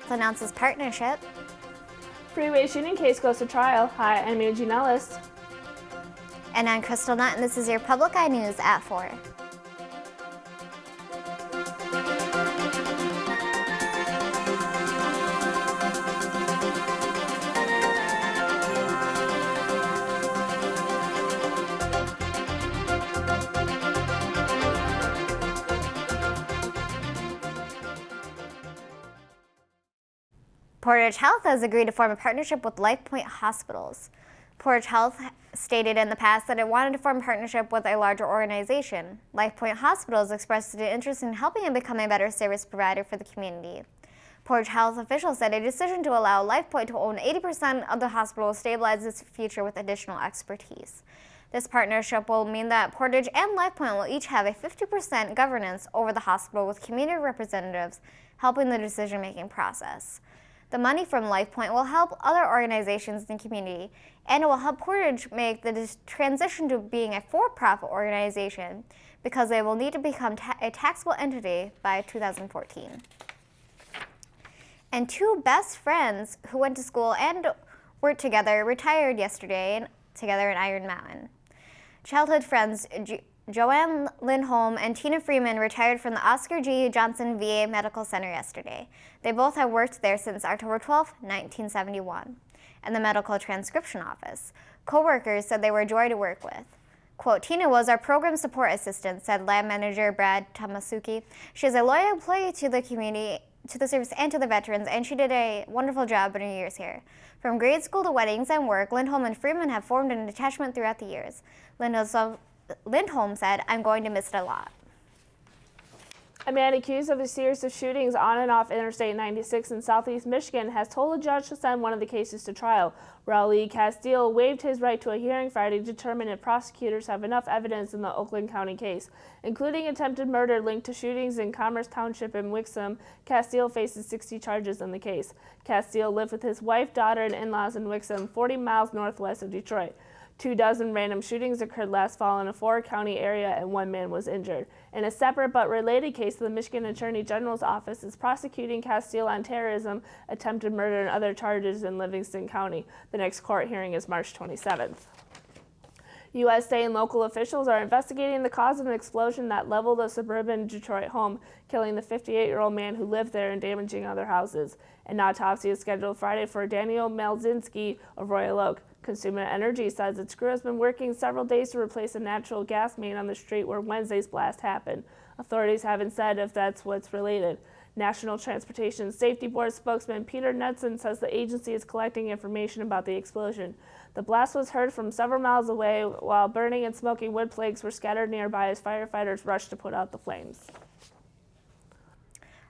Health announces partnership. Freeway shooting case goes to trial. Hi, I'm Eugene Ellis. And I'm Crystal Nutt, and this is your Public Eye News at 4. Portage Health has agreed to form a partnership with LifePoint Hospitals. Portage Health stated in the past that it wanted to form a partnership with a larger organization. LifePoint Hospitals expressed an interest in helping it become a better service provider for the community. Portage Health officials said a decision to allow LifePoint to own 80% of the hospital will stabilize its future with additional expertise. This partnership will mean that Portage and LifePoint will each have a 50% governance over the hospital, with community representatives helping the decision-making process. The money from LifePoint will help other organizations in the community, and it will help Portage make the transition to being a for-profit organization, because they will need to become a taxable entity by 2014. And two best friends who went to school and worked together retired yesterday together in Iron Mountain. Childhood friends Joanne Lindholm and Tina Freeman retired from the Oscar G. Johnson VA Medical Center yesterday. They both have worked there since October 12, 1971, in the Medical Transcription Office. Co-workers said they were a joy to work with. Quote, Tina was our program support assistant, said lab manager Brad Tomasuki. She is a loyal employee to the community, to the service, and to the veterans, and she did a wonderful job in her years here. From grade school to weddings and work, Lindholm and Freeman have formed an attachment throughout the years. Lindholm said, I'm going to miss it a lot. A man accused of a series of shootings on and off Interstate 96 in southeast Michigan has told a judge to send one of the cases to trial. Raul Castile waived his right to a hearing Friday to determine if prosecutors have enough evidence in the Oakland County case. Including attempted murder linked to shootings in Commerce Township and Wixom, Castile faces 60 charges in the case. Castile lived with his wife, daughter, and in-laws in Wixom, 40 miles northwest of Detroit. 24 random shootings occurred last fall in a four-county area, and one man was injured. In a separate but related case, the Michigan Attorney General's office is prosecuting Castile on terrorism, attempted murder, and other charges in Livingston County. The next court hearing is March 27th. U.S. state and local officials are investigating the cause of an explosion that leveled a suburban Detroit home, killing the 58-year-old man who lived there and damaging other houses. An autopsy is scheduled Friday for Daniel Malzinski of Royal Oak. Consumer Energy says its crew has been working several days to replace a natural gas main on the street where Wednesday's blast happened. Authorities haven't said if that's what's related. National Transportation Safety Board spokesman Peter Knudsen says the agency is collecting information about the explosion. The blast was heard from several miles away, while burning and smoking wood flakes were scattered nearby as firefighters rushed to put out the flames.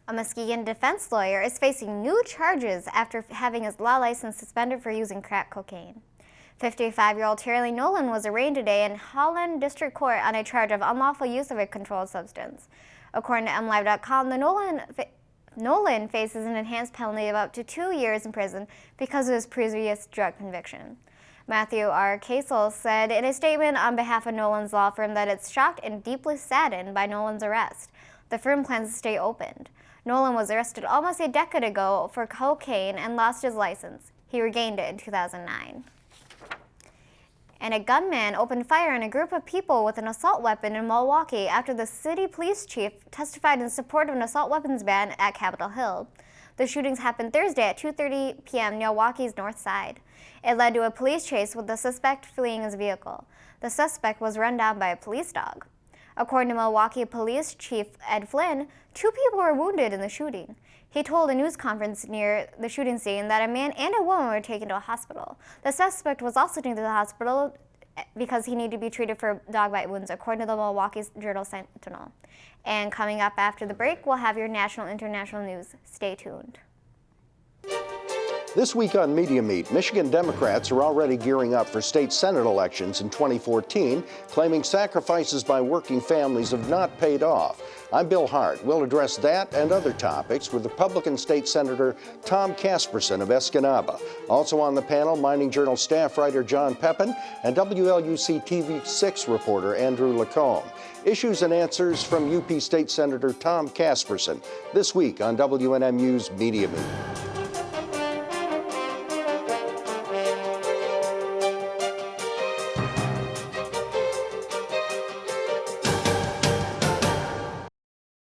A Muskegon defense lawyer is facing new charges after having his law license suspended for using crack cocaine. 55-year-old Terry Nolan was arraigned today in Holland District Court on a charge of unlawful use of a controlled substance. According to MLive.com, Nolan faces an enhanced penalty of up to 2 years in prison because of his previous drug conviction. Matthew R. Casel said in a statement on behalf of Nolan's law firm that it's shocked and deeply saddened by Nolan's arrest. The firm plans to stay open. Nolan was arrested almost a decade ago for cocaine and lost his license. He regained it in 2009. And a gunman opened fire on a group of people with an assault weapon in Milwaukee after the city police chief testified in support of an assault weapons ban at Capitol Hill. The shootings happened Thursday at 2:30 p.m. near Milwaukee's north side. It led to a police chase with the suspect fleeing his vehicle. The suspect was run down by a police dog. According to Milwaukee Police Chief Ed Flynn, 2 people were wounded in the shooting. He told a news conference near the shooting scene that a man and a woman were taken to a hospital. The suspect was also taken to the hospital because he needed to be treated for dog bite wounds, according to the Milwaukee Journal-Sentinel. And coming up after the break, we'll have your national and international news. Stay tuned. This week on Media Meet, Michigan Democrats are already gearing up for state Senate elections in 2014, claiming sacrifices by working families have not paid off. I'm Bill Hart. We'll address that and other topics with Republican State Senator Tom Casperson of Escanaba. Also on the panel, Mining Journal staff writer John Pepin and WLUC TV6 reporter Andrew Lacombe. Issues and answers from UP State Senator Tom Casperson this week on WNMU's Media Meet.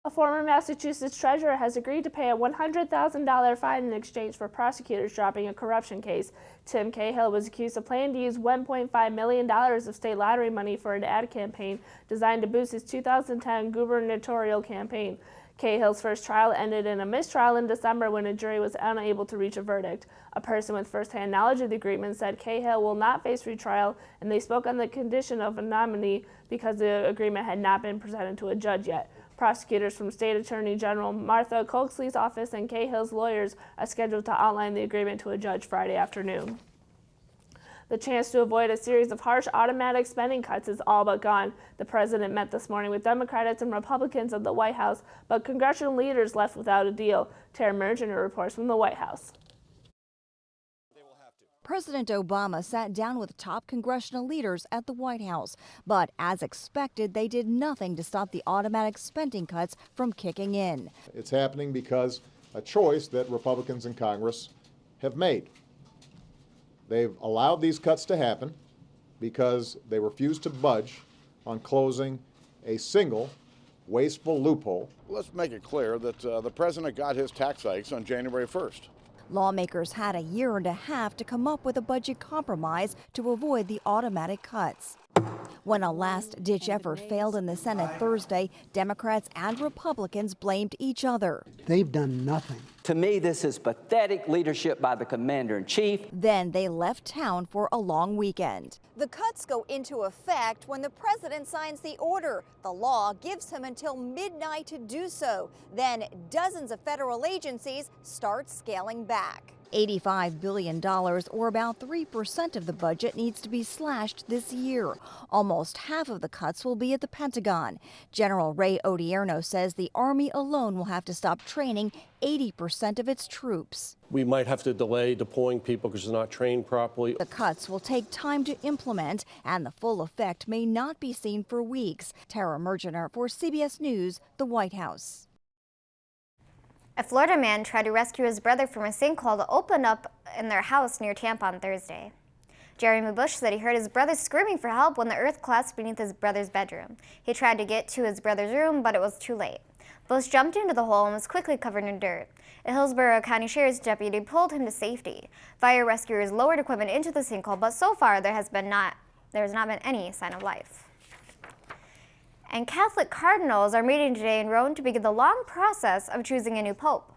A former Massachusetts treasurer has agreed to pay a $100,000 fine in exchange for prosecutors dropping a corruption case. Tim Cahill was accused of planning to use $1.5 million of state lottery money for an ad campaign designed to boost his 2010 gubernatorial campaign. Cahill's first trial ended in a mistrial in December when a jury was unable to reach a verdict. A person with first-hand knowledge of the agreement said Cahill will not face retrial, and they spoke on the condition of anonymity because the agreement had not been presented to a judge yet. Prosecutors from State Attorney General Martha Coakley's office and Cahill's lawyers are scheduled to outline the agreement to a judge Friday afternoon. The chance to avoid a series of harsh automatic spending cuts is all but gone. The president met this morning with Democrats and Republicans at the White House, but congressional leaders left without a deal. Tara Mergener reports from the White House. President Obama sat down with top congressional leaders at the White House, but as expected, they did nothing to stop the automatic spending cuts from kicking in. It's happening because a choice that Republicans in Congress have made. They've allowed these cuts to happen because they refuse to budge on closing a single wasteful loophole. Let's make it clear that the president got his tax hikes on January 1st. Lawmakers had a year and a half to come up with a budget compromise to avoid the automatic cuts. When a last-ditch effort failed in the Senate Thursday, Democrats and Republicans blamed each other. They've done nothing. To me, this is pathetic leadership by the commander-in-chief. Then they left town for a long weekend. The cuts go into effect when the president signs the order. The law gives him until midnight to do so. Then dozens of federal agencies start scaling back. $85 billion, or about 3% of the budget, needs to be slashed this year. Almost half of the cuts will be at the Pentagon. General Ray Odierno says the Army alone will have to stop training 80% of its troops. We might have to delay deploying people because they're not trained properly. The cuts will take time to implement, and the full effect may not be seen for weeks. Tara Mergener for CBS News, the White House. A Florida man tried to rescue his brother from a sinkhole that opened up in their house near Tampa on Thursday. Jeremy Bush said he heard his brother screaming for help when the earth collapsed beneath his brother's bedroom. He tried to get to his brother's room, but it was too late. Bush jumped into the hole and was quickly covered in dirt. A Hillsborough County Sheriff's deputy pulled him to safety. Fire rescuers lowered equipment into the sinkhole, but so far there has not been any sign of life. And Catholic cardinals are meeting today in Rome to begin the long process of choosing a new pope.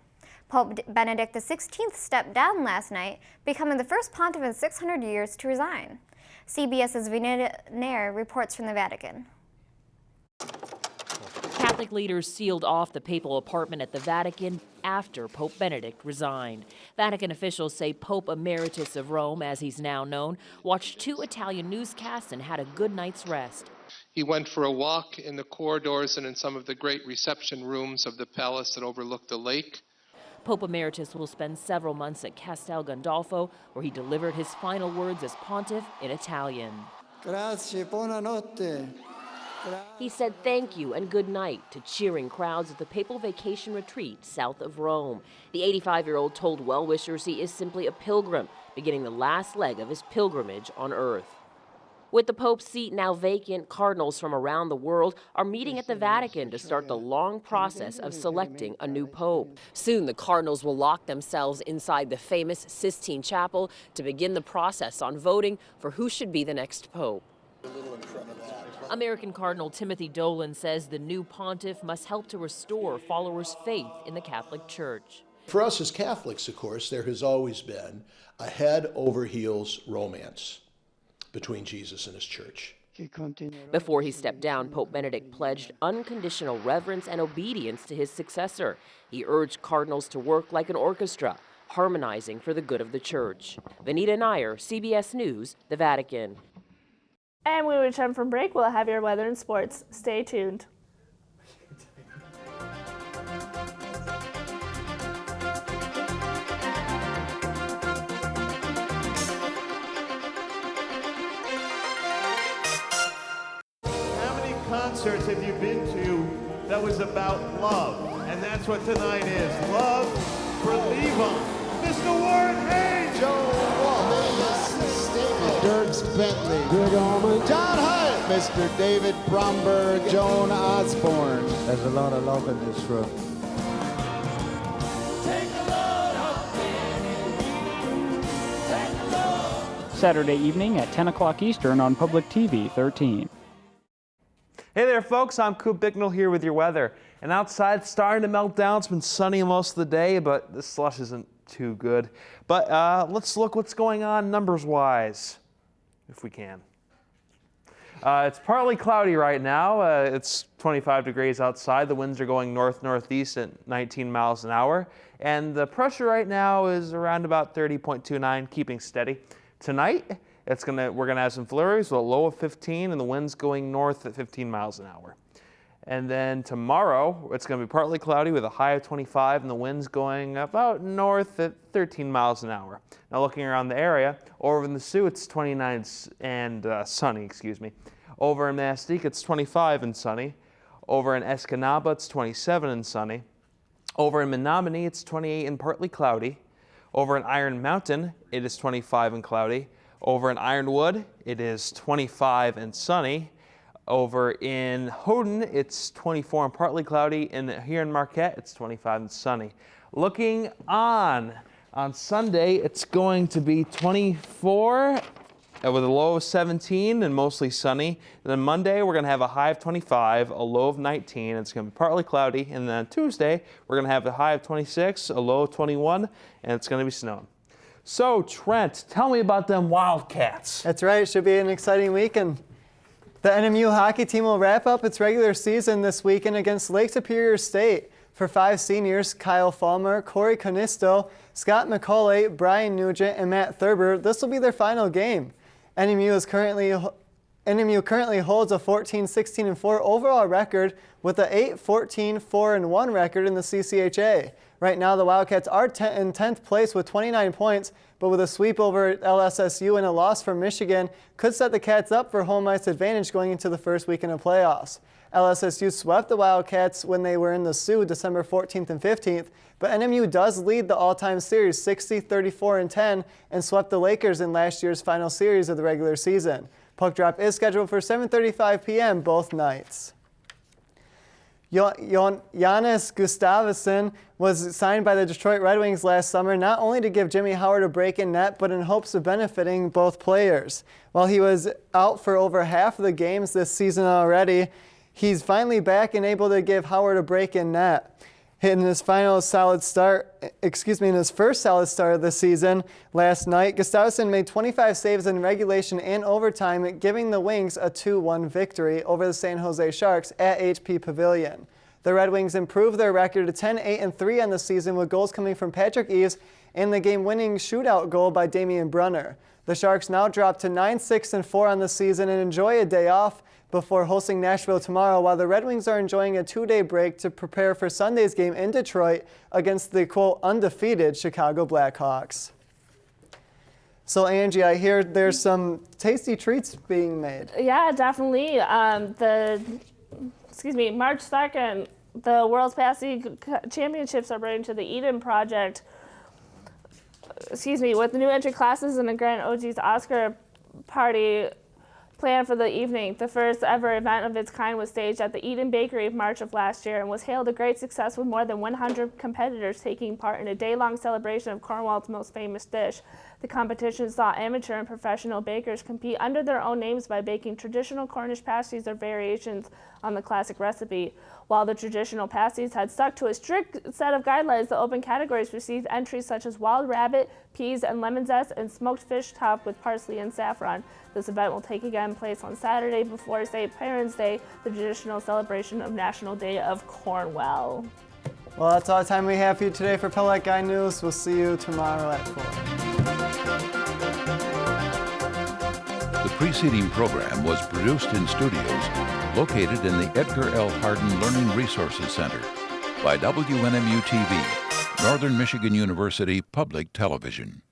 Pope Benedict XVI stepped down last night, becoming the first pontiff in 600 years to resign. CBS's Vinita Nair reports from the Vatican. Catholic leaders sealed off the papal apartment at the Vatican after Pope Benedict resigned. Vatican officials say Pope Emeritus of Rome, as he's now known, watched 2 Italian newscasts and had a good night's rest. He went for a walk in the corridors and in some of the great reception rooms of the palace that overlooked the lake. Pope Emeritus will spend several months at Castel Gandolfo, where he delivered his final words as pontiff in Italian. Grazie, buonanotte. He said thank you and good night to cheering crowds at the papal vacation retreat south of Rome. The 85-year-old told well-wishers he is simply a pilgrim, beginning the last leg of his pilgrimage on earth. With the Pope's seat now vacant, cardinals from around the world are meeting at the Vatican to start the long process of selecting a new pope. Soon, the cardinals will lock themselves inside the famous Sistine Chapel to begin the process on voting for who should be the next pope. American Cardinal Timothy Dolan says the new pontiff must help to restore followers' faith in the Catholic Church. For us as Catholics, of course, there has always been a head-over-heels romance between Jesus and his church. Before he stepped down, Pope Benedict pledged unconditional reverence and obedience to his successor. He urged cardinals to work like an orchestra, harmonizing for the good of the church. Vanita Nair, CBS News, the Vatican. And when we return from break, we'll have your weather and sports. Stay tuned. Concerts have you been to that was about love? And that's what tonight is. Love for Levon. Mr. Warren Hayes. Joe Wall. Dirks Bentley. Greg Allman. John Hyatt. Mr. David Bromberg. Joan Osborne. There's a lot of love in this room. Saturday evening at 10 o'clock Eastern on Public TV 13. Hey there, folks. I'm Coop Bicknell here with your weather. And outside, it's starting to melt down. It's been sunny most of the day, but the slush isn't too good. But let's look what's going on numbers-wise, if we can. It's partly cloudy right now. It's 25 degrees outside. The winds are going north-northeast at 19 miles an hour. And the pressure right now is around about 30.29, keeping steady. Tonight, we're gonna have some flurries with a low of 15 and the winds going north at 15 miles an hour. And then tomorrow, it's gonna be partly cloudy with a high of 25 and the winds going about north at 13 miles an hour. Now looking around the area, over in the Sioux, it's 29 and sunny, excuse me. Over in Mastique, it's 25 and sunny. Over in Escanaba, it's 27 and sunny. Over in Menominee, it's 28 and partly cloudy. Over in Iron Mountain, it is 25 and cloudy. Over in Ironwood, it is 25 and sunny. Over in Houghton, it's 24 and partly cloudy. And here in Marquette, it's 25 and sunny. Looking on Sunday, it's going to be 24 with a low of 17 and mostly sunny. And then Monday, we're going to have a high of 25, a low of 19. It's going to be partly cloudy. And then Tuesday, we're going to have a high of 26, a low of 21, and it's going to be snowing. So, Trent, tell me about them Wildcats. That's right. It should be an exciting weekend. The NMU hockey team will wrap up its regular season this weekend against Lake Superior State. For 5 seniors, Kyle Falmer, Corey Conisto, Scott McCauley, Brian Nugent, and Matt Thurber, this will be their final game. NMU currently holds a 14-16-4 overall record with a 8-14-4-1 record in the CCHA. Right now, the Wildcats are in 10th place with 29 points, but with a sweep over LSSU and a loss from Michigan, could set the Cats up for home ice advantage going into the first weekend of playoffs. LSSU swept the Wildcats when they were in the Sioux December 14th and 15th, but NMU does lead the all-time series 60-34-10 and swept the Lakers in last year's final series of the regular season. Puck drop is scheduled for 7:35 p.m. both nights. Jonas Gustavsson was signed by the Detroit Red Wings last summer not only to give Jimmy Howard a break in net, but in hopes of benefiting both players. While he was out for over half of the games this season already, he's finally back and able to give Howard a break in net. In his first solid start of the season last night, Gustafsson made 25 saves in regulation and overtime, giving the Wings a 2-1 victory over the San Jose Sharks at HP Pavilion. The Red Wings improved their record to 10-8-3 on the season with goals coming from Patrick Eaves and the game-winning shootout goal by Damian Brunner. The Sharks now drop to 9-6-4 on the season and enjoy a day off before hosting Nashville tomorrow, while the Red Wings are enjoying a 2-day break to prepare for Sunday's game in Detroit against the, quote, undefeated Chicago Blackhawks. So, Angie, I hear there's some tasty treats being made. Yeah, definitely. March 2nd, the World's Passy Championships are bringing to the Eden Project. With the new entry classes and the Grand OG's Oscar party planned for the evening. The first ever event of its kind was staged at the Eden Bakery in March of last year and was hailed a great success with more than 100 competitors taking part in a day-long celebration of Cornwall's most famous dish. The competition saw amateur and professional bakers compete under their own names by baking traditional Cornish pasties or variations on the classic recipe. While the traditional pasties had stuck to a strict set of guidelines, the open categories received entries such as wild rabbit, peas and lemon zest, and smoked fish topped with parsley and saffron. This event will take again place on Saturday before St. Parents' Day, the traditional celebration of National Day of Cornwall. Well, that's all the time we have for you today for Pellette Guy News. We'll see you tomorrow at 4. The preceding program was produced in studios located in the Edgar L. Hardin Learning Resources Center by WNMU-TV, Northern Michigan University Public Television.